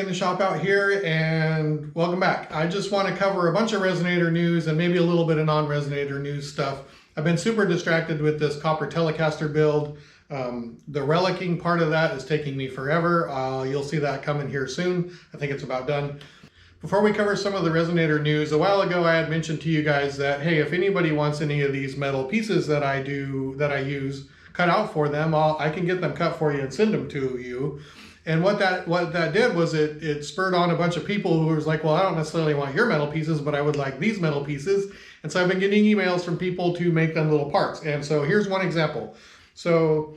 the shop out here, and welcome back. I just want to cover a bunch of Resonator news and maybe a little bit of non-Resonator news stuff. I've been super distracted with this copper Telecaster build. The relicking part of that is taking me forever. You'll see that coming here soon. I think it's about done. Before we cover some of the Resonator news, a while ago I had mentioned to you guys that, hey, if anybody wants any of these metal pieces that I use cut out for them, I can get them cut for you and send them to you. And what that did was it spurred on a bunch of people who was like, well, I don't necessarily want your metal pieces, but I would like these metal pieces. And so I've been getting emails from people to make them little parts. And so here's one example. So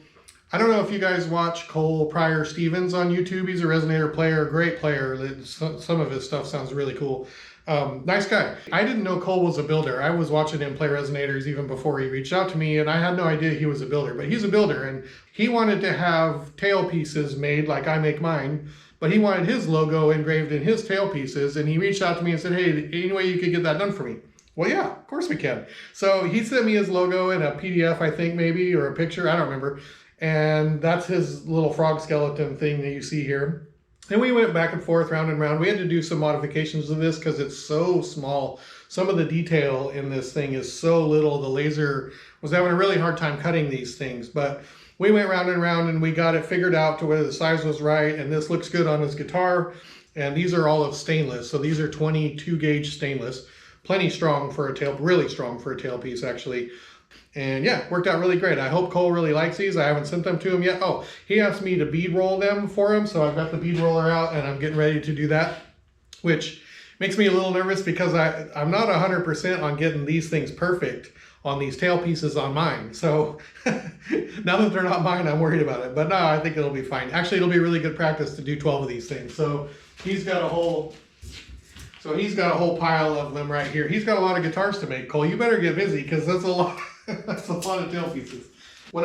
I don't know if you guys watch Cole Pryor Stevens on YouTube. He's a Resonator player, great player. Some of his stuff sounds really cool. Nice guy. I didn't know Cole was a builder. I was watching him play Resonators even before he reached out to me, and I had no idea he was a builder, but he's a builder, and he wanted to have tailpieces made like I make mine, but he wanted his logo engraved in his tailpieces, and he reached out to me and said, hey, any way you could get that done for me? Well, yeah, of course we can. So he sent me his logo in a PDF, I think maybe, or a picture, I don't remember, and that's his little frog skeleton thing that you see here. And we went back and forth, round and round. We had to do some modifications of this because it's so small. Some of the detail in this thing is so little. The laser was having a really hard time cutting these things. But we went round and round and we got it figured out to where the size was right. And this looks good on his guitar. And these are all of stainless. So these are 22 gauge stainless. Plenty strong for a tail, really strong for a tailpiece actually. And yeah, worked out really great. I hope Cole really likes these. I haven't sent them to him yet. Oh, he asked me to bead roll them for him. So I've got the bead roller out and I'm getting ready to do that, which makes me a little nervous because I'm not 100% on getting these things perfect on these tailpieces on mine. So now that they're not mine, I'm worried about it. But no, I think it'll be fine. Actually, it'll be really good practice to do 12 of these things. So he's got a whole pile of them right here. He's got a lot of guitars to make. Cole, you better get busy because that's a lot. That's a lot of tailpieces. When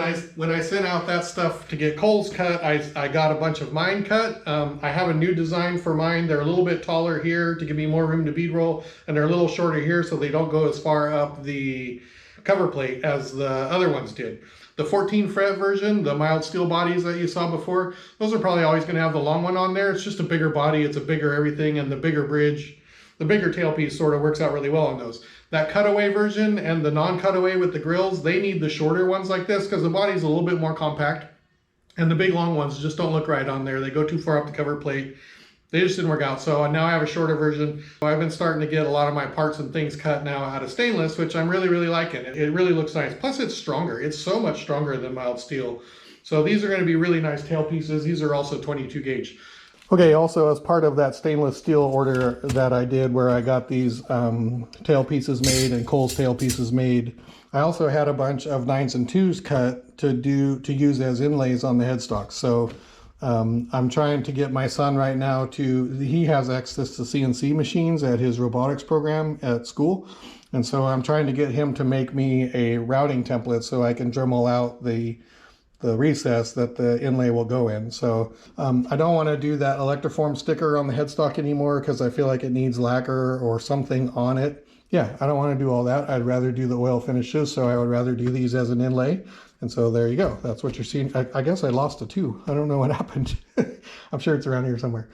I sent out that stuff to get Cole's cut, I got a bunch of mine cut. I have a new design for mine. They're a little bit taller here to give me more room to bead roll, and they're a little shorter here so they don't go as far up the cover plate as the other ones did. The 14 fret version, the mild steel bodies that you saw before, those are probably always going to have the long one on there. It's just a bigger body, it's a bigger everything, and the bigger bridge, the bigger tailpiece sort of works out really well on those. That cutaway version and the non-cutaway with the grills, they need the shorter ones like this because the body's a little bit more compact. And the big long ones just don't look right on there. They go too far up the cover plate. They just didn't work out. So now I have a shorter version. I've been starting to get a lot of my parts and things cut now out of stainless, which I'm really, really liking. It really looks nice. Plus it's stronger. It's so much stronger than mild steel. So these are going to be really nice tailpieces. These are also 22 gauge. Okay, also as part of that stainless steel order that I did where I got these tailpieces made and Cole's tailpieces made, I also had a bunch of 9s and 2s cut to use as inlays on the headstock. So I'm trying to get my son right now he has access to CNC machines at his robotics program at school. And so I'm trying to get him to make me a routing template so I can Dremel out the recess that the inlay will go in. So I don't want to do that electroform sticker on the headstock anymore because I feel like it needs lacquer or something on it. Yeah, I don't want to do all that. I'd rather do the oil finishes, so I would rather do these as an inlay. And so there you go. That's what you're seeing. I guess I lost a 2. I don't know what happened. I'm sure it's around here somewhere.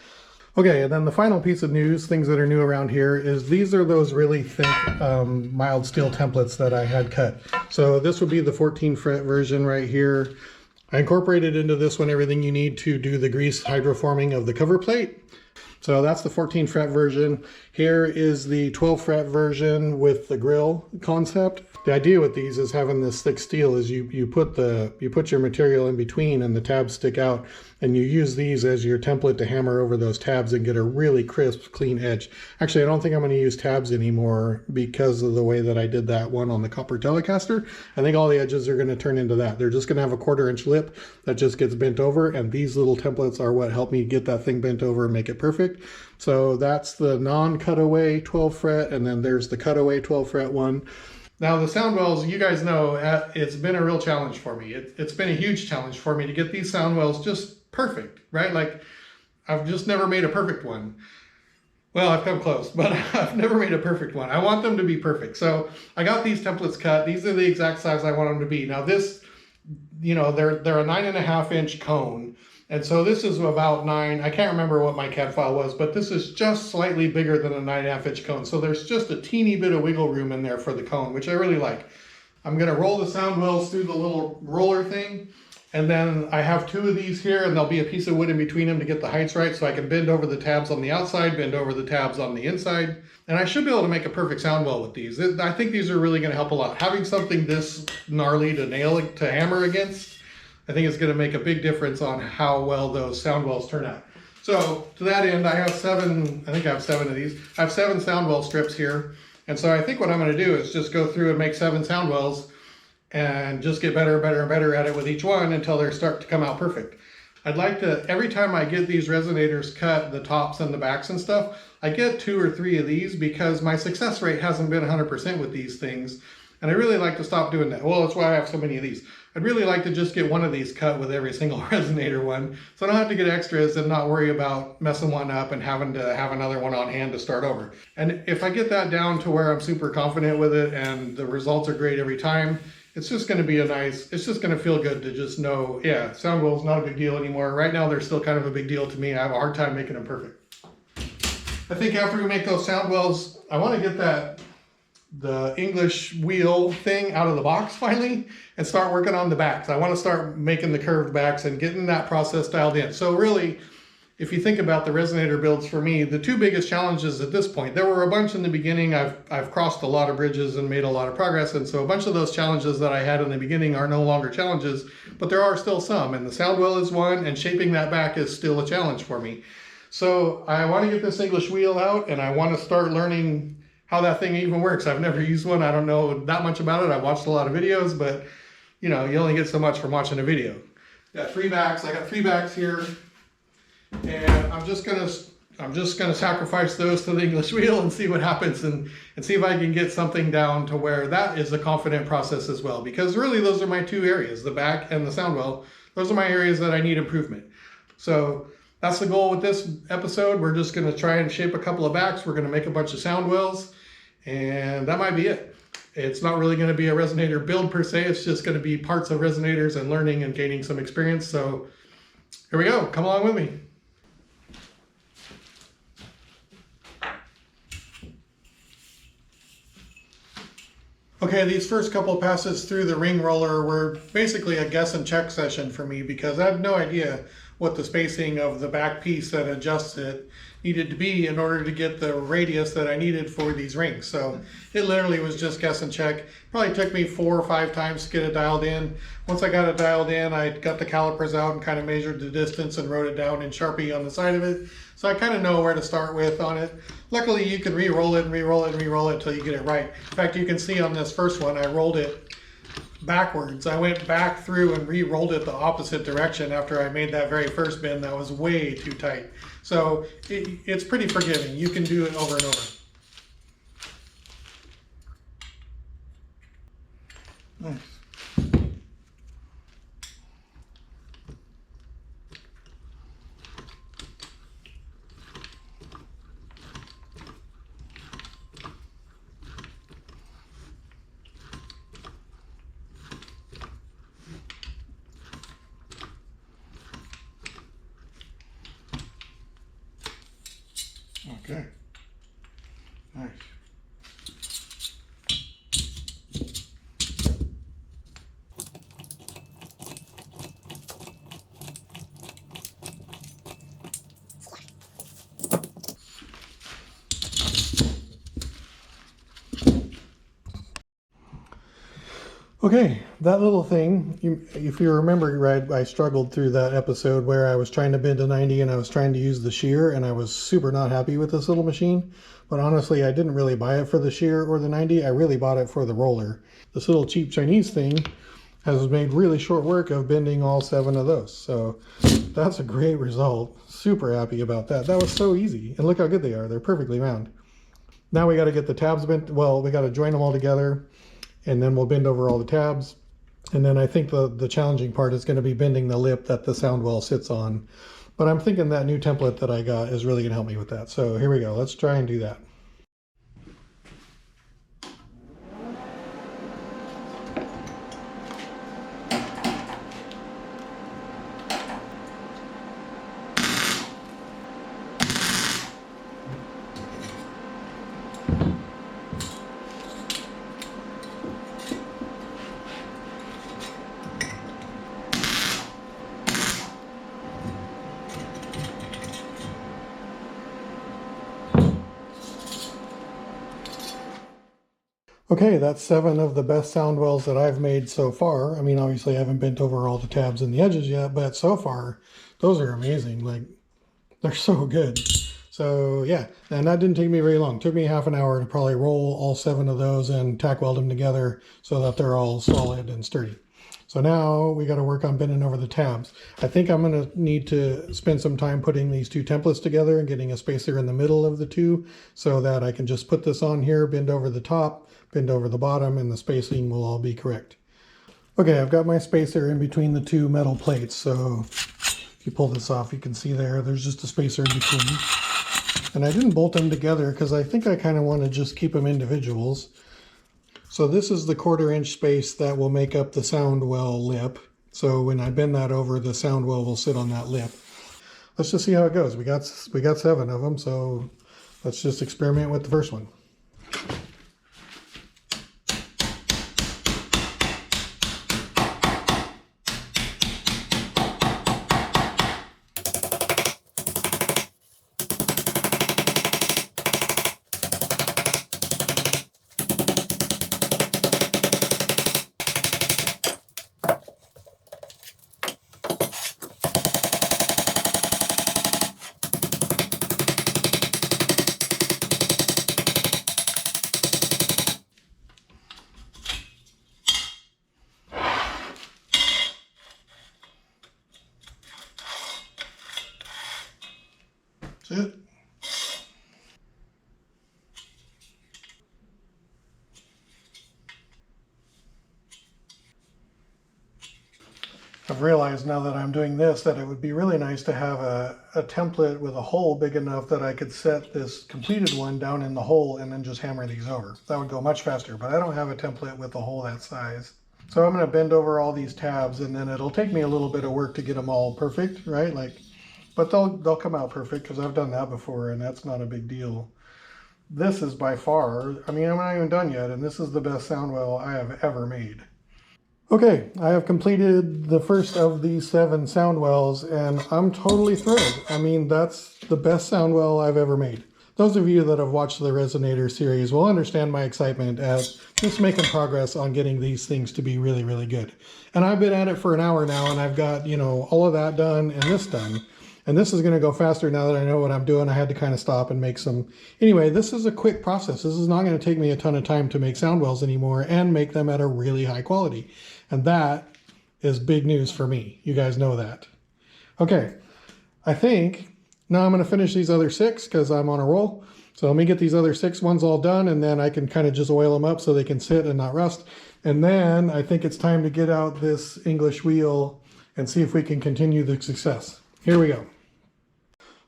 Okay, and then the final piece of news, things that are new around here, is these are those really thick mild steel templates that I had cut. So this would be the 14 fret version right here. I incorporated into this one everything you need to do the grease hydroforming of the cover plate. So that's the 14 fret version. Here is the 12 fret version with the grill concept. The idea with these is having this thick steel is you put your material in between and the tabs stick out, and you use these as your template to hammer over those tabs and get a really crisp, clean edge. Actually, I don't think I'm going to use tabs anymore because of the way that I did that one on the copper Telecaster. I think all the edges are going to turn into that. They're just going to have a 1/4 inch lip that just gets bent over, and these little templates are what help me get that thing bent over and make it perfect. So that's the non-cutaway 12 fret, and then there's the cutaway 12 fret one. Now the Soundwells, you guys know, it's been a real challenge for me. It's been a huge challenge for me to get these Soundwells just perfect, right? Like, I've just never made a perfect one. Well, I've come close, but I've never made a perfect one. I want them to be perfect. So I got these templates cut. These are the exact size I want them to be. Now this, you know, they're a 9.5 inch cone. And so this is about 9. I can't remember what my CAD file was, but this is just slightly bigger than a 9.5 inch cone. So there's just a teeny bit of wiggle room in there for the cone, which I really like. I'm gonna roll the Soundwells through the little roller thing. And then I have 2 of these here, and there'll be a piece of wood in between them to get the heights right, so I can bend over the tabs on the outside, bend over the tabs on the inside. And I should be able to make a perfect Soundwell with these. I think these are really gonna help a lot. Having something this gnarly to hammer against, I think it's gonna make a big difference on how well those Soundwells turn out. So to that end, I have 7, I think I have 7 of these. I have 7 Soundwell strips here. And so I think what I'm gonna do is just go through and make 7 Soundwells and just get better and better and better at it with each one until they start to come out perfect. I'd like to, every time I get these resonators cut, the tops and the backs and stuff, I get 2 or 3 of these because my success rate hasn't been 100% with these things. And I really like to stop doing that. Well, that's why I have so many of these. I'd really like to just get one of these cut with every single resonator one, so I don't have to get extras and not worry about messing one up and having to have another one on hand to start over. And if I get that down to where I'm super confident with it and the results are great every time, it's just going to be it's just going to feel good to just know, yeah, Soundwell's not a big deal anymore. Right now, they're still kind of a big deal to me. I have a hard time making them perfect. I think after we make those Soundwells, I want to get the English wheel thing out of the box finally and start working on the backs. I want to start making the curved backs and getting that process dialed in. So really, if you think about the resonator builds for me, the 2 biggest challenges at this point, there were a bunch in the beginning. I've crossed a lot of bridges and made a lot of progress. And so a bunch of those challenges that I had in the beginning are no longer challenges, but there are still some. And the Soundwell is one, and shaping that back is still a challenge for me. So I want to get this English wheel out, and I want to start learning how that thing even works. I've never used one. I don't know that much about it. I've watched a lot of videos, but you know, you only get so much from watching a video. Got 3 backs. I got 3 backs here. And I'm just gonna sacrifice those to the English wheel and see what happens and see if I can get something down to where that is a confident process as well. Because really those are my 2 areas, the back and the Soundwell. Those are my areas that I need improvement. So that's the goal with this episode. We're just gonna try and shape a couple of backs. We're gonna make a bunch of Soundwells, and that might be it. It's not really gonna be a resonator build per se. It's just gonna be parts of resonators and learning and gaining some experience. So here we go, come along with me. Okay, these first couple passes through the ring roller were basically a guess and check session for me because I had no idea what the spacing of the back piece that adjusts it needed to be in order to get the radius that I needed for these rings. So it literally was just guess and check. Probably took me 4 or 5 times to get it dialed in. Once I got it dialed in, I got the calipers out and kind of measured the distance and wrote it down in Sharpie on the side of it. So I kind of know where to start with on it. Luckily, you can re-roll it and re-roll it and re-roll it until you get it right. In fact, you can see on this first one, I rolled it backwards. I went back through and re-rolled it the opposite direction after I made that very first bend that was way too tight. So it's pretty forgiving. You can do it over and over. Nice. Okay, nice. Okay, that little thing, if you remember right, I struggled through that episode where I was trying to bend a 90 and I was trying to use the shear, and I was super not happy with this little machine. But honestly, I didn't really buy it for the shear or the 90. I really bought it for the roller. This little cheap Chinese thing has made really short work of bending all 7 of those. So that's a great result. Super happy about that. That was so easy. And look how good they are. They're perfectly round. Now we got to get the tabs bent. Well, we got to join them all together, and then we'll bend over all the tabs. And then I think the challenging part is going to be bending the lip that the Soundwell sits on. But I'm thinking that new template that I got is really going to help me with that. So here we go. Let's try and do that. Okay, that's 7 of the best Soundwells that I've made so far. I mean, obviously I haven't bent over all the tabs and the edges yet, but so far, those are amazing. Like, they're so good. So yeah, and that didn't take me very long. It took me half an hour to probably roll all 7 of those and tack weld them together so that they're all solid and sturdy. So now we got to work on bending over the tabs. I think I'm going to need to spend some time putting these 2 templates together and getting a spacer in the middle of the 2 so that I can just put this on here, bend over the top, bend over the bottom, and the spacing will all be correct. Okay, I've got my spacer in between the 2 metal plates. So if you pull this off, you can see there's just a spacer in between. And I didn't bolt them together because I think I kind of want to just keep them individuals. So this is the 1/4 inch space that will make up the Soundwell lip. So when I bend that over, the Soundwell will sit on that lip. Let's just see how it goes. We got 7 of them, so let's just experiment with the first one. That's it. I've realized now that I'm doing this that it would be really nice to have a template with a hole big enough that I could set this completed one down in the hole and then just hammer these over. That would go much faster, but I don't have a template with a hole that size. So I'm going to bend over all these tabs, and then it'll take me a little bit of work to get them all perfect, right? But they'll come out perfect because I've done that before, and that's not a big deal. This is by far, I mean, I'm not even done yet, and this is the best Soundwell I have ever made. Okay, I have completed the first of these 7 Soundwells, and I'm totally thrilled. I mean, that's the best Soundwell I've ever made. Those of you that have watched the Resonator series will understand my excitement at just making progress on getting these things to be really, really good. And I've been at it for an hour now, and I've got, all of that done and this done. And this is going to go faster now that I know what I'm doing. I had to kind of stop and make some... Anyway, this is a quick process. This is not going to take me a ton of time to make Soundwells anymore and make them at a really high quality. And that is big news for me. You guys know that. Okay, I think now I'm going to finish these other 6 because I'm on a roll. So let me get these other 6 ones all done, and then I can kind of just oil them up so they can sit and not rust. And then I think it's time to get out this English wheel and see if we can continue the success. Here we go.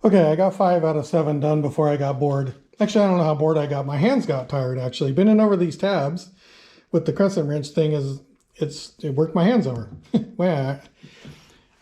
Okay, I got 5 out of 7 done before I got bored. Actually, I don't know how bored I got. My hands got tired, actually. Bending over these tabs with the crescent wrench thing it worked my hands over. Well,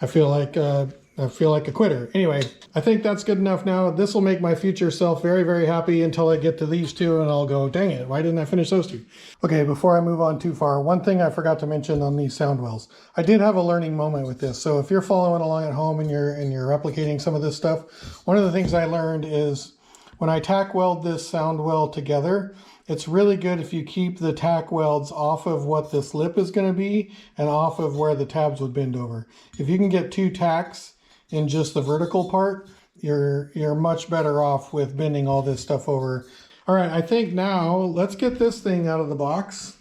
I feel like a quitter. Anyway, I think that's good enough now. This will make my future self very, very happy until I get to these 2 and I'll go, dang it, why didn't I finish those 2? Okay, before I move on too far, one thing I forgot to mention on these Soundwells. I did have a learning moment with this. So if you're following along at home and you're replicating some of this stuff, one of the things I learned is when I tack weld this Soundwell together, it's really good if you keep the tack welds off of what this lip is going to be and off of where the tabs would bend over. If you can get 2 tacks in just the vertical part, you're much better off with bending all this stuff over. All right, I think now let's get this thing out of the box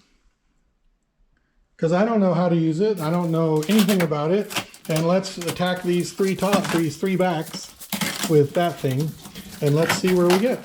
because I don't know how to use it. I don't know anything about it. And let's attack these 3 backs with that thing, and let's see where we get.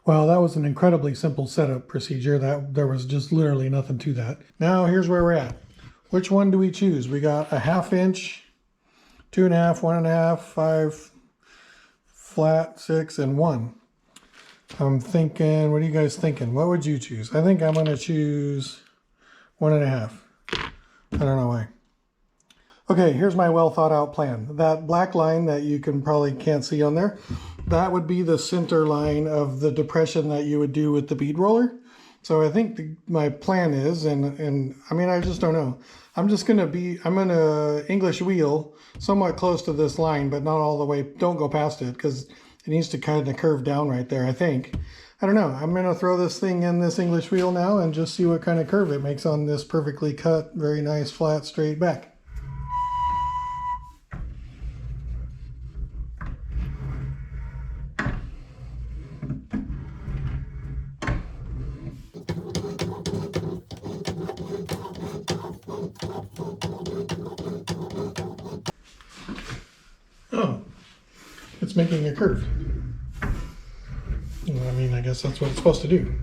Well, that was an incredibly simple setup procedure. There was just literally nothing to that. Now here's where we're at. Which one do we choose? We got a 1/2 inch, 2.5, 1.5, 5, flat, 6, and 1. I'm thinking, what are you guys thinking? What would you choose? I think I'm going to choose 1.5. I don't know why. Okay, here's my well thought out plan. That black line that you can't see on there, that would be the center line of the depression that you would do with the bead roller. So I think my plan is, and I mean, I just don't know. I'm going to English wheel somewhat close to this line, but not all the way. Don't go past it because it needs to kind of curve down right there, I think. I don't know. I'm going to throw this thing in this English wheel now and just see what kind of curve it makes on this perfectly cut, very nice, flat, straight back. Oh, it's making a curve. I mean, I guess that's what it's supposed to do.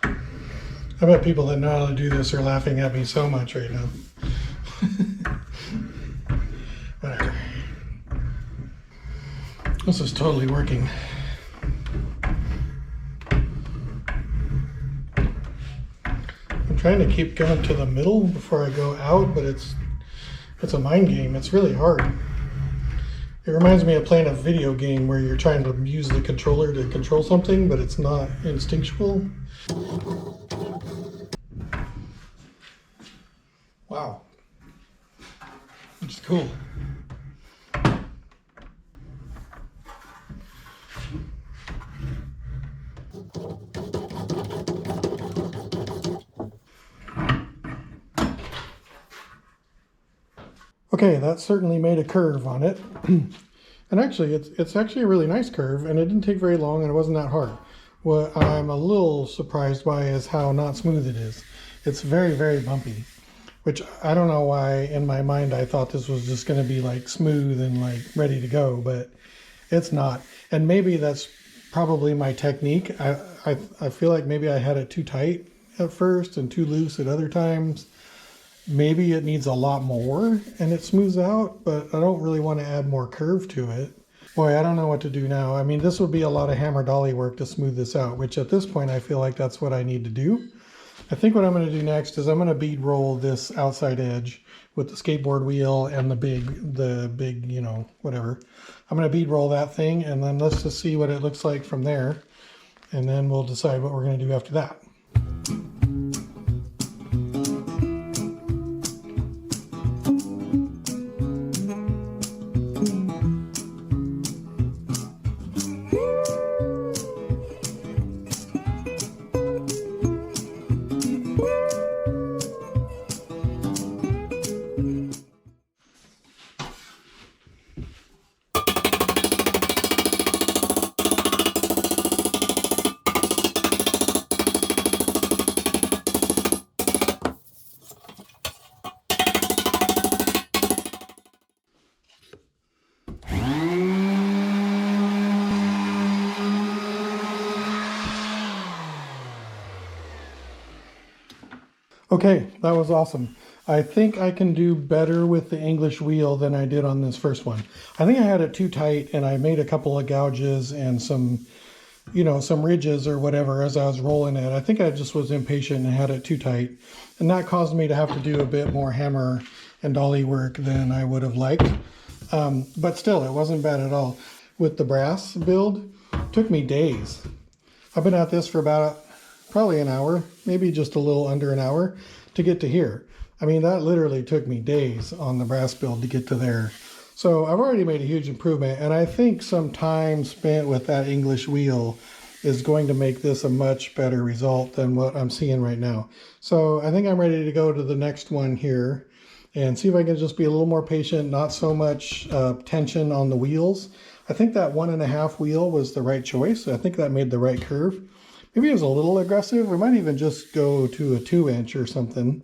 I bet people that know how to do this are laughing at me so much right now. Whatever. This is totally working. I'm trying to keep going to the middle before I go out, but it's a mind game. It's really hard. It reminds me of playing a video game where you're trying to use the controller to control something, but it's not instinctual. Wow. It's cool. Okay, that certainly made a curve on it. And actually, it's actually a really nice curve, and it didn't take very long, and it wasn't that hard. What I'm a little surprised by is how not smooth it is. It's very, very bumpy, which I don't know why in my mind I thought this was just going to be like smooth and like ready to go, but it's not. And maybe that's probably my technique. I feel like maybe I had it too tight at first and too loose at other times. Maybe it needs a lot more and it smooths out, but I don't really want to add more curve to it. Boy, I don't know what to do now. I mean, this would be a lot of hammer dolly work to smooth this out, which at this point I feel like that's what I need to do. I think what I'm going to do next is I'm going to bead roll this outside edge with the skateboard wheel and the big, you know, whatever. I'm going to bead roll that thing, and then let's just see what it looks like from there. And then we'll decide what we're going to do after that. Okay, that was awesome. I think I can do better with the English wheel than I did on this first one. I think I had it too tight, and I made a couple of gouges and some, you know, some ridges or whatever as I was rolling it. I think I just was impatient and had it too tight. And that caused me to have to do a bit more hammer and dolly work than I would have liked. But still, it wasn't bad at all. With the brass build, it took me days. I've been at this for about probably an hour, maybe just a little under an hour to get to here. I mean, that literally took me days on the brass build to get to there. So I've already made a huge improvement, and I think some time spent with that English wheel is going to make this a much better result than what I'm seeing right now. So I think I'm ready to go to the next one here and see if I can just be a little more patient, not so much tension on the wheels. I think that 1.5 wheel was the right choice. I think that made the right curve. Maybe it was a little aggressive. We might even just go to a 2-inch or something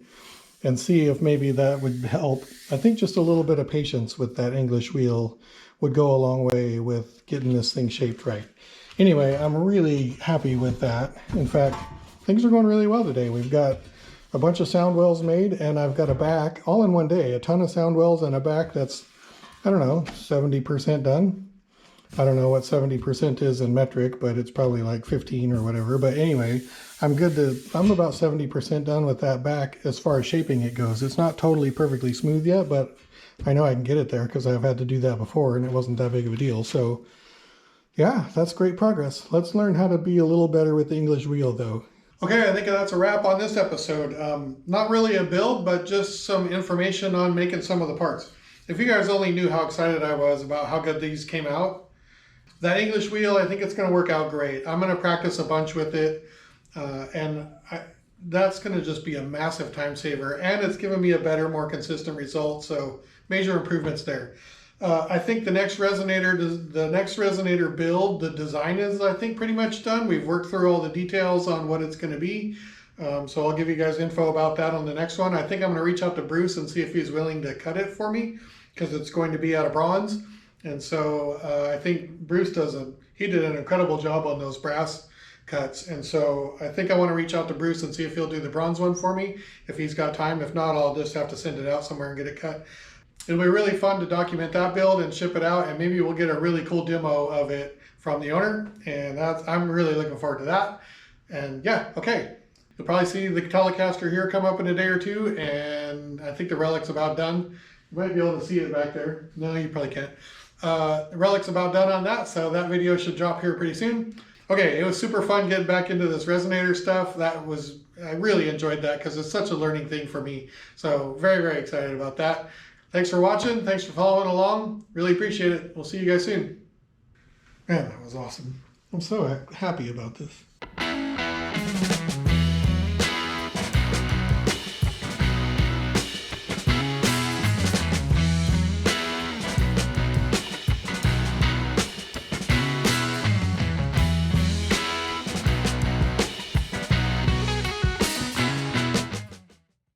and see if maybe that would help. I think just a little bit of patience with that English wheel would go a long way with getting this thing shaped right. Anyway, I'm really happy with that. In fact, things are going really well today. We've got a bunch of Soundwells made, and I've got a back all in one day. A ton of Soundwells and a back that's, I don't know, 70% done. I don't know what 70% is in metric, but it's probably like 15 or whatever. But anyway, I'm about 70% done with that back as far as shaping it goes. It's not totally perfectly smooth yet, but I know I can get it there because I've had to do that before and it wasn't that big of a deal. So yeah, that's great progress. Let's learn how to be a little better with the English wheel though. Okay, I think that's a wrap on this episode. Not really a build, but just some information on making some of the parts. If you guys only knew how excited I was about how good these came out, that English wheel, I think it's going to work out great. I'm going to practice a bunch with it, that's going to just be a massive time saver, and it's given me a better, more consistent result, so major improvements there. I think the next Resonator build, the design is, I think, pretty much done. We've worked through all the details on what it's going to be, so I'll give you guys info about that on the next one. I think I'm going to reach out to Bruce and see if he's willing to cut it for me, because it's going to be out of bronze. And so I think Bruce he did an incredible job on those brass cuts. And so I think I want to reach out to Bruce and see if he'll do the bronze one for me, if he's got time. If not, I'll just have to send it out somewhere and get it cut. It'll be really fun to document that build and ship it out, and maybe we'll get a really cool demo of it from the owner. And I'm really looking forward to that. And yeah, okay. You'll probably see the Telecaster here come up in a day or two, and I think the Relic's about done. You might be able to see it back there. No, you probably can't. The Relic's about done on that, so that video should drop here pretty soon. Okay, it was super fun getting back into this Resonator stuff. I really enjoyed that because it's such a learning thing for me. So very, very excited about that. Thanks for watching. Thanks for following along. Really appreciate it. We'll see you guys soon. Man, that was awesome. I'm so happy about this.